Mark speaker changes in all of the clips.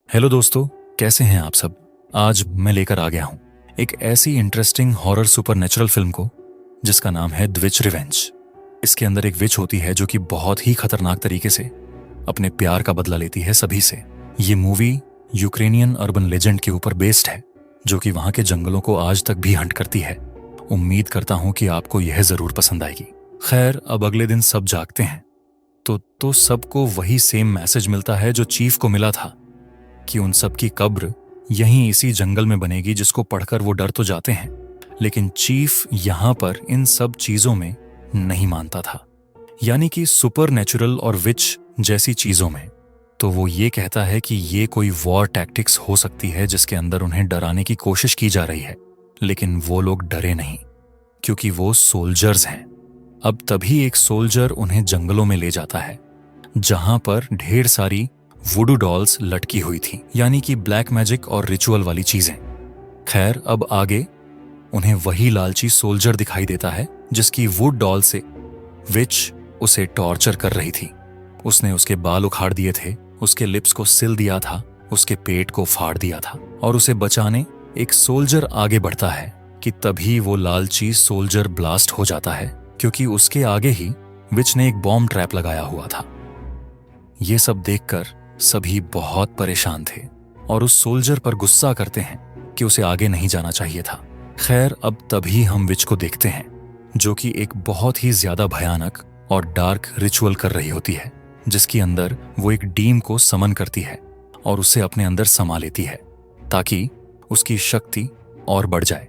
Speaker 1: Hello दोस्तों, कैसे हैं आप सब। आज मैं लेकर आ गया हूं एक ऐसी इंटरेस्टिंग हॉरर सुपरनेचुरल फिल्म को जिसका नाम है द विच रिवेंज। इसके अंदर एक विच होती है जो कि बहुत ही खतरनाक तरीके से अपने प्यार का बदला लेती है सभी से। ये मूवी यूक्रेनियन अर्बन लेजेंड के ऊपर बेस्ड है जो कि वहां के जंगलों को आज तक भी हंट करती है। उम्मीद करता हूं कि आपको यह जरूर पसंद आएगी। खैर, अब अगले दिन सब जागते हैं तो सबको वही सेम मैसेज मिलता है जो चीफ को मिला था कि उन सब की कब्र यहीं इसी जंगल में बनेगी, जिसको पढ़कर वो डर तो जाते हैं, लेकिन चीफ यहां पर इन सब चीजों में नहीं मानता था, यानी कि सुपर नेचुरल और विच जैसी चीजों में। तो वो ये कहता है कि ये कोई वॉर टैक्टिक्स हो सकती है जिसके अंदर उन्हें डराने की कोशिश की जा रही है, लेकिन वो लोग डरे नहीं क्योंकि वो सोल्जर्स हैं। अब तभी एक सोल्जर उन्हें जंगलों में ले जाता है जहां पर ढेर सारी वुडू डॉल्स लटकी हुई थी, यानी कि ब्लैक मैजिक और रिचुअल वाली चीजें। खैर, अब आगे उन्हें वही लालची सोल्जर दिखाई देता है जिसकी वुड डॉल से विच उसे टॉर्चर कर रही थी। उसने उसके बाल उखाड़ दिए थे, उसके लिप्स को सिल दिया था, उसके पेट को फाड़ दिया था, और उसे बचाने एक सोल्जर आगे बढ़ता है कि तभी वो लालची सोल्जर ब्लास्ट हो जाता है क्योंकि उसके आगे ही विच ने एक बॉम्ब ट्रैप लगाया हुआ था। ये सब देखकर सभी बहुत परेशान थे और उस सोल्जर पर गुस्सा करते हैं कि उसे आगे नहीं जाना चाहिए था। खैर, अब तभी हम विच को देखते हैं जो कि एक बहुत ही ज्यादा भयानक और डार्क रिचुअल कर रही होती है, जिसके अंदर वो एक डीम को समन करती है और उसे अपने अंदर समा लेती है ताकि उसकी शक्ति और बढ़ जाए।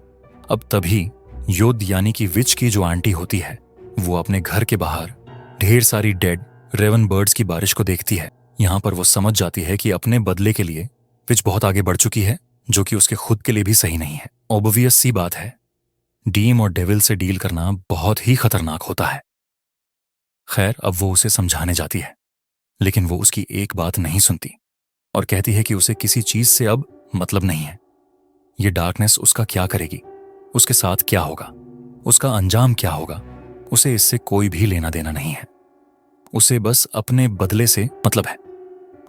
Speaker 1: अब तभी योद्ध यानी कि विच की जो आंटी होती है वो अपने घर के बाहर ढेर सारी डेड रेवन बर्ड्स की बारिश को देखती है। यहां पर वो समझ जाती है कि अपने बदले के लिए विच बहुत आगे बढ़ चुकी है, जो कि उसके खुद के लिए भी सही नहीं है। ऑब्वियस सी बात है, डीम और डेविल से डील करना बहुत ही खतरनाक होता है। खैर, अब वो उसे समझाने जाती है, लेकिन वो उसकी एक बात नहीं सुनती और कहती है कि उसे किसी चीज से अब मतलब नहीं है। ये डार्कनेस उसका क्या करेगी, उसके साथ क्या होगा, उसका अंजाम क्या होगा, उसे इससे कोई भी लेना देना नहीं है। उसे बस अपने बदले से मतलब है,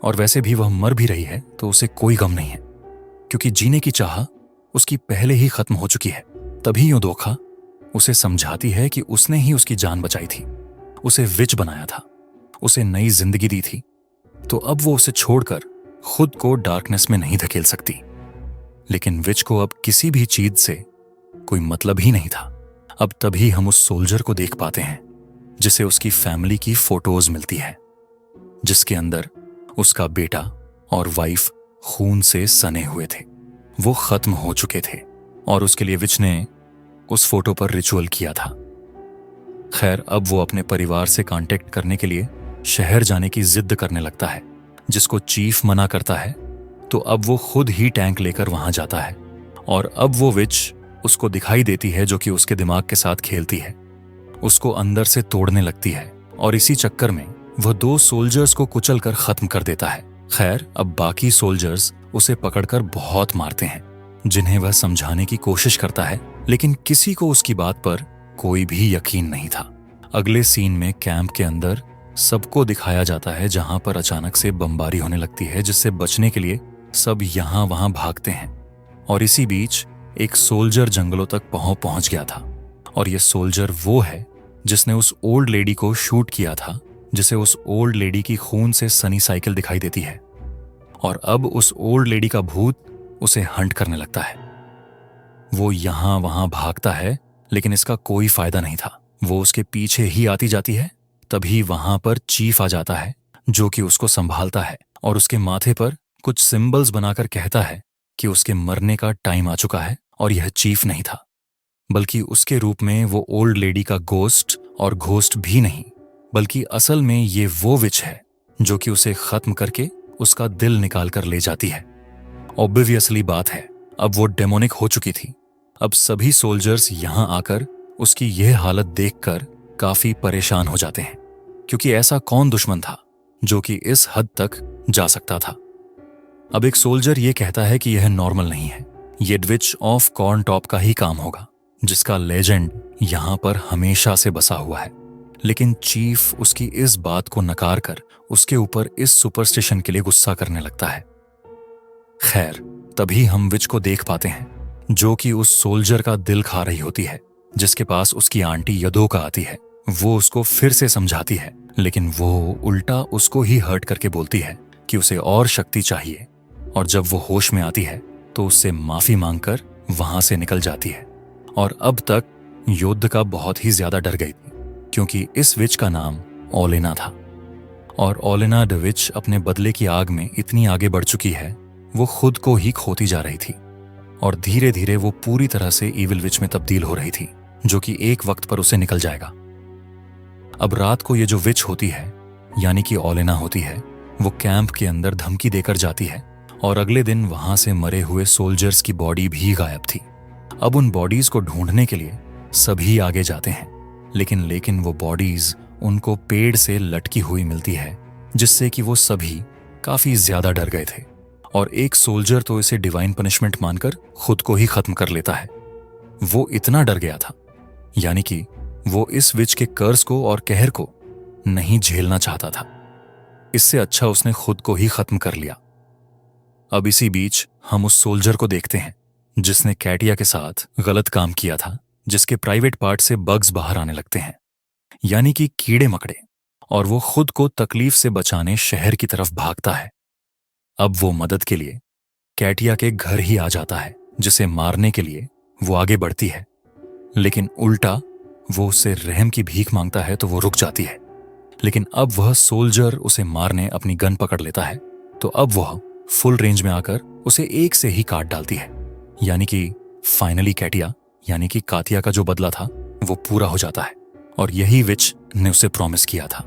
Speaker 1: और वैसे भी वह मर भी रही है तो उसे कोई गम नहीं है क्योंकि जीने की चाह उसकी पहले ही खत्म हो चुकी है। तभी यूदोखा उसे समझाती है कि उसने ही उसकी जान बचाई थी, उसे विच बनाया था, उसे नई जिंदगी दी थी, तो अब वो उसे छोड़कर खुद को डार्कनेस में नहीं धकेल सकती। लेकिन विच को अब किसी भी चीज से कोई मतलब ही नहीं था। अब तभी हम उस सोल्जर को देख पाते हैं जिसे उसकी फैमिली की फोटोज मिलती है, जिसके अंदर उसका बेटा और वाइफ खून से सने हुए थे। वो खत्म हो चुके थे और उसके लिए विच ने उस फोटो पर रिचुअल किया था। खैर, अब वो अपने परिवार से कांटेक्ट करने के लिए शहर जाने की जिद करने लगता है, जिसको चीफ मना करता है। तो अब वो खुद ही टैंक लेकर वहां जाता है और अब वो विच उसको दिखाई देती है जो कि उसके दिमाग के साथ खेलती है, उसको अंदर से तोड़ने लगती है और इसी चक्कर में वह दो सोल्जर्स को कुचल कर खत्म कर देता है। खैर, अब बाकी सोल्जर्स उसे पकड़कर बहुत मारते हैं, जिन्हें वह समझाने की कोशिश करता है, लेकिन किसी को उसकी बात पर कोई भी यकीन नहीं था। अगले सीन में कैंप के अंदर सबको दिखाया जाता है जहां पर अचानक से बमबारी होने लगती है, जिससे बचने के लिए सब यहां वहां भागते हैं। और इसी बीच एक सोल्जर जंगलों तक पहुंच गया था, और यह सोल्जर वो है जिसने उस ओल्ड लेडी को शूट किया था, जिसे उस ओल्ड लेडी की खून से सनी साइकिल दिखाई देती है। और अब उस ओल्ड लेडी का भूत उसे हंट करने लगता है। वो यहां वहां भागता है, लेकिन इसका कोई फायदा नहीं था। वो उसके पीछे ही आती जाती है। तभी वहां पर चीफ आ जाता है जो कि उसको संभालता है और उसके माथे पर कुछ सिंबल्स बनाकर कहता है कि उसके मरने का टाइम आ चुका है। और यह चीफ नहीं था, बल्कि उसके रूप में वो ओल्ड लेडी का गोस्ट, और घोस्ट भी नहीं, बल्कि असल में ये वो विच है जो कि उसे खत्म करके उसका दिल निकाल कर ले जाती है। ऑब्वियसली बात है, अब वो डेमोनिक हो चुकी थी। अब सभी सोल्जर्स यहां आकर उसकी यह हालत देखकर काफी परेशान हो जाते हैं, क्योंकि ऐसा कौन दुश्मन था जो कि इस हद तक जा सकता था। अब एक सोल्जर ये कहता है कि यह नॉर्मल नहीं है, ये विच ऑफ कॉर्न टॉप का ही काम होगा, जिसका लेजेंड यहां पर हमेशा से बसा हुआ है। लेकिन चीफ उसकी इस बात को नकार कर उसके ऊपर इस सुपरस्टिशन के लिए गुस्सा करने लगता है। खैर, तभी हम विच को देख पाते हैं, जो कि उस सोल्जर का दिल खा रही होती है, जिसके पास उसकी आंटी यदोका आती है। वो उसको फिर से समझाती है, लेकिन वो उल्टा उसको ही हर्ट करके बोलती है कि उसे और शक्ति चाहिए। और जब वो होश में आती है तो उससे माफी मांगकर वहां से निकल जाती है। और अब तक योद्धा बहुत ही ज्यादा डर गई थी, क्योंकि इस विच का नाम ओलेना था। और ओलेना द विच अपने बदले की आग में इतनी आगे बढ़ चुकी है, वो खुद को ही खोती जा रही थी। और धीरे धीरे वो पूरी तरह से इविल विच में तब्दील हो रही थी, जो कि एक वक्त पर उसे निकल जाएगा। अब रात को ये जो विच होती है, यानी कि ओलेना होती है, वो कैंप के अंदर धमकी देकर जाती है। और अगले दिन वहां से मरे हुए सोल्जर्स की बॉडी भी गायब थी। अब उन बॉडीज को ढूंढने के लिए सभी आगे जाते हैं, लेकिन वो बॉडीज उनको पेड़ से लटकी हुई मिलती है, जिससे कि वो सभी काफी ज्यादा डर गए थे। और एक सोल्जर तो इसे डिवाइन पनिशमेंट मानकर खुद को ही खत्म कर लेता है। वो इतना डर गया था, यानी कि वो इस विच के कर्ज को और कहर को नहीं झेलना चाहता था। इससे अच्छा उसने खुद को ही खत्म कर लिया। अब इसी बीच हम उस सोल्जर को देखते हैं जिसने कैटिया के साथ गलत काम किया था, जिसके प्राइवेट पार्ट से बग्स बाहर आने लगते हैं, यानी कि कीड़े मकड़े। और वो खुद को तकलीफ से बचाने शहर की तरफ भागता है। अब वो मदद के लिए कैटिया के घर ही आ जाता है, जिसे मारने के लिए वो आगे बढ़ती है, लेकिन उल्टा वो उससे रहम की भीख मांगता है तो वो रुक जाती है। लेकिन अब वह सोल्जर उसे मारने अपनी गन पकड़ लेता है, तो अब वह फुल रेंज में आकर उसे एक से ही काट डालती है। यानी कि फाइनली कैटिया यानी कि कातिया का जो बदला था वो पूरा हो जाता है, और यही विच ने उसे प्रॉमिस किया था।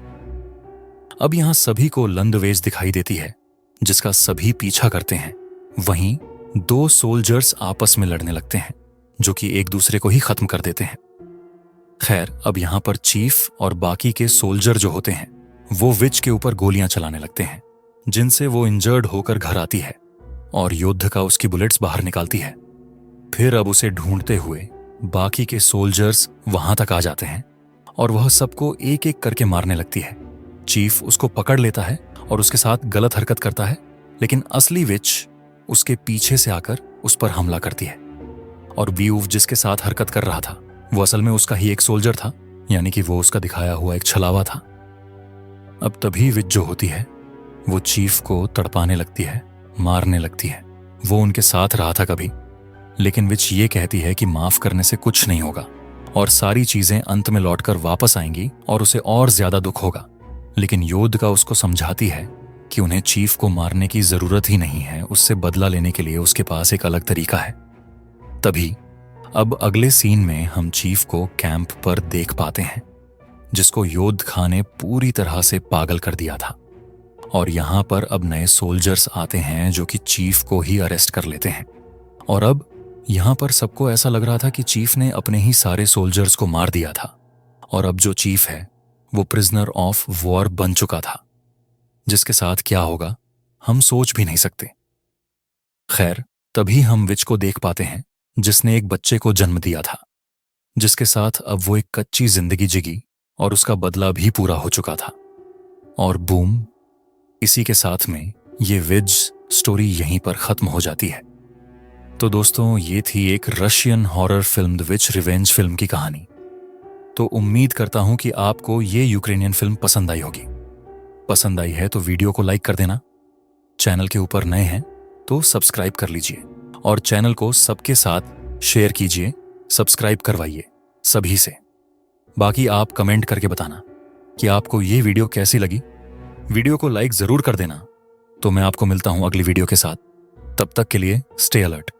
Speaker 1: अब यहां सभी को लंदवेज दिखाई देती है, जिसका सभी पीछा करते हैं। वहीं दो सोल्जर्स आपस में लड़ने लगते हैं, जो कि एक दूसरे को ही खत्म कर देते हैं। खैर, अब यहां पर चीफ और बाकी के सोल्जर जो होते हैं, वो विच के ऊपर गोलियां चलाने लगते हैं, जिनसे वो इंजर्ड होकर घर आती है और योद्धा उसकी बुलेट्स बाहर निकालती है। फिर अब उसे ढूंढते हुए बाकी के सोल्जर्स वहां तक आ जाते हैं और वह सबको एक एक करके मारने लगती है। चीफ उसको पकड़ लेता है और उसके साथ गलत हरकत करता है, लेकिन असली विच उसके पीछे से आकर उस पर हमला करती है। और बीऊफ जिसके साथ हरकत कर रहा था वो असल में उसका ही एक सोल्जर था, यानी कि वो उसका दिखाया हुआ एक छलावा था। अब तभी विच जो होती है वो चीफ को तड़पाने लगती है, मारने लगती है। वो उनके साथ रहा था कभी, लेकिन विच ये कहती है कि माफ करने से कुछ नहीं होगा और सारी चीजें अंत में लौटकर वापस आएंगी और उसे और ज्यादा दुख होगा। लेकिन योद्धा उसको समझाती है कि उन्हें चीफ को मारने की जरूरत ही नहीं है, उससे बदला लेने के लिए उसके पास एक अलग तरीका है। तभी अब अगले सीन में हम चीफ को कैंप पर देख पाते हैं, जिसको योद्धा ने पूरी तरह से पागल कर दिया था। और यहां पर अब नए सोल्जर्स आते हैं जो कि चीफ को ही अरेस्ट कर लेते हैं। और अब यहां पर सबको ऐसा लग रहा था कि चीफ ने अपने ही सारे सोल्जर्स को मार दिया था, और अब जो चीफ है वो प्रिजनर ऑफ वॉर बन चुका था, जिसके साथ क्या होगा हम सोच भी नहीं सकते। खैर, तभी हम विच को देख पाते हैं जिसने एक बच्चे को जन्म दिया था, जिसके साथ अब वो एक कच्ची जिंदगी जिगी और उसका बदला भी पूरा हो चुका था। और बूम, इसी के साथ में ये विच स्टोरी यहीं पर खत्म हो जाती है। तो दोस्तों, ये थी एक Russian horror film the which revenge film की कहानी। तो उम्मीद करता हूं कि आपको ये यूक्रेनियन फिल्म पसंद आई होगी। पसंद आई है तो वीडियो को लाइक कर देना। चैनल के ऊपर नए हैं तो सब्सक्राइब कर लीजिए और चैनल को सबके साथ शेयर कीजिए, सब्सक्राइब करवाइए सभी से। बाकी आप कमेंट करके बताना कि आपको ये वीडियो कैसी लगी। वीडियो को लाइक जरूर कर देना। तो मैं आपको मिलता हूं अगली वीडियो के साथ। तब तक के लिए स्टे अलर्ट।